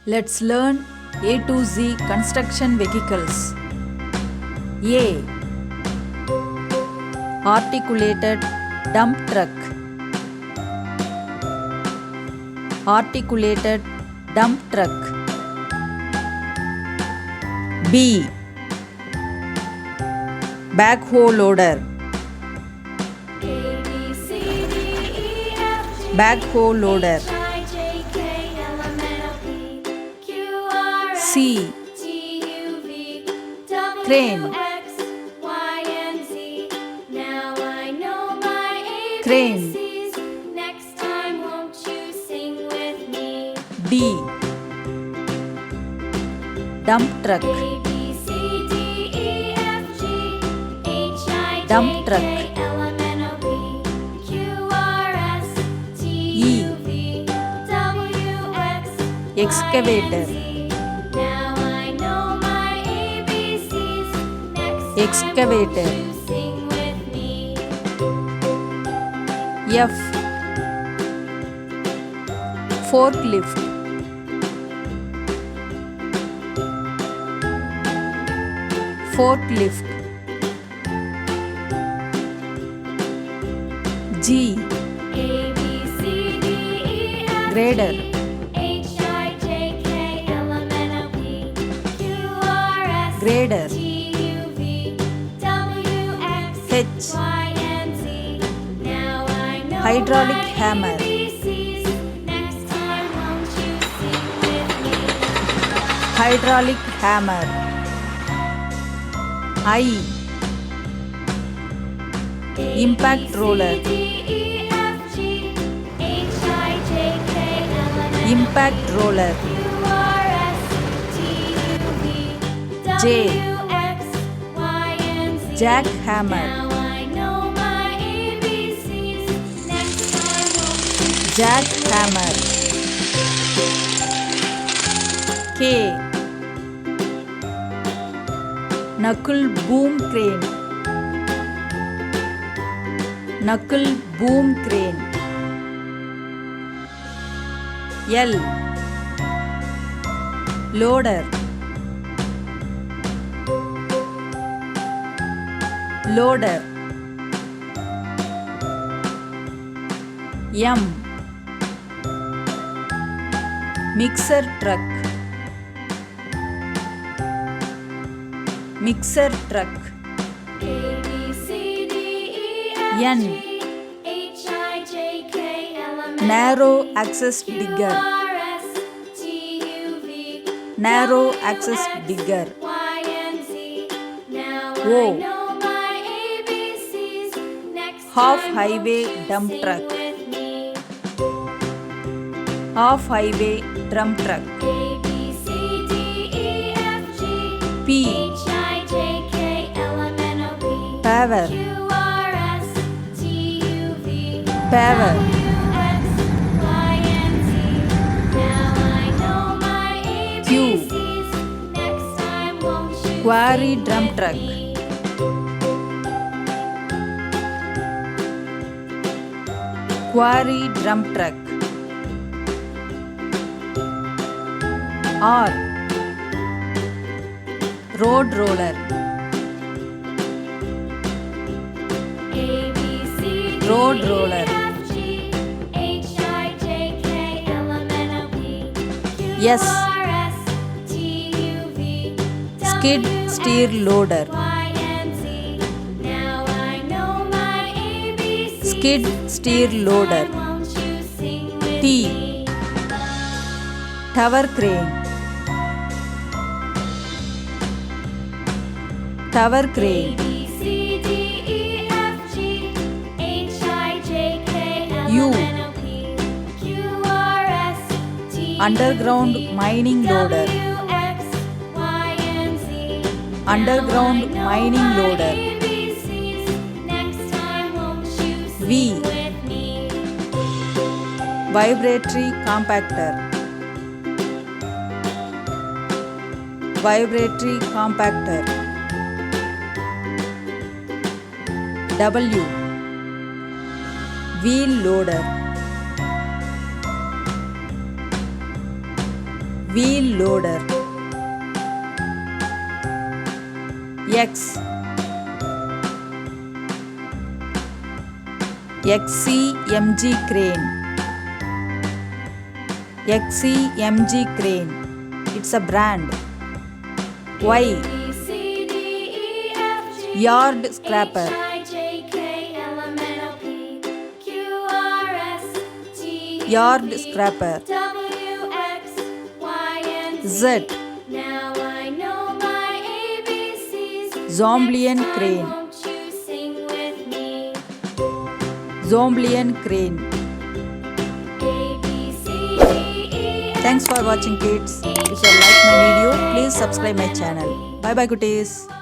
Let's learn A to Z construction vehicles. A. Articulated dump truck. Articulated dump truck. B. Backhoe loader. Backhoe loader. C. Crane. Crane. D. Dump truck. Dump truck. E. Excavator. Excavator. F. Forklift. Forklift. G. Grader. Grader. H. Hydraulic hammer. Hydraulic hammer. I. Impact roller. Impact roller. J. Jackhammer. Jackhammer. K. Knuckle boom crane. Knuckle boom crane. L. Loader. Loader. M. Mixer truck. Mixer truck. N. Narrow access digger. Narrow access digger. O. Half highway dump truck. Half highway dump truck. P. Paver. Paver. Q. Quarry dump truck. Quarry dump truck. R. Road roller. Road roller. S. Skid steer loader. Skid steer loader. T. Tower crane. Tower crane. U. Underground mining loader. Underground mining loader. V. Vibratory compactor. Vibratory compactor. W. Wheel loader. Wheel loader. X. XCMG Crane. XCMG Crane. It's a brand. Y. Yard scraper. Yard scraper. Z. Zoomlion Crane. Zoomlion Crane. Thanks for watching, kids. If you like my video, please subscribe my channel. Bye bye, cuties.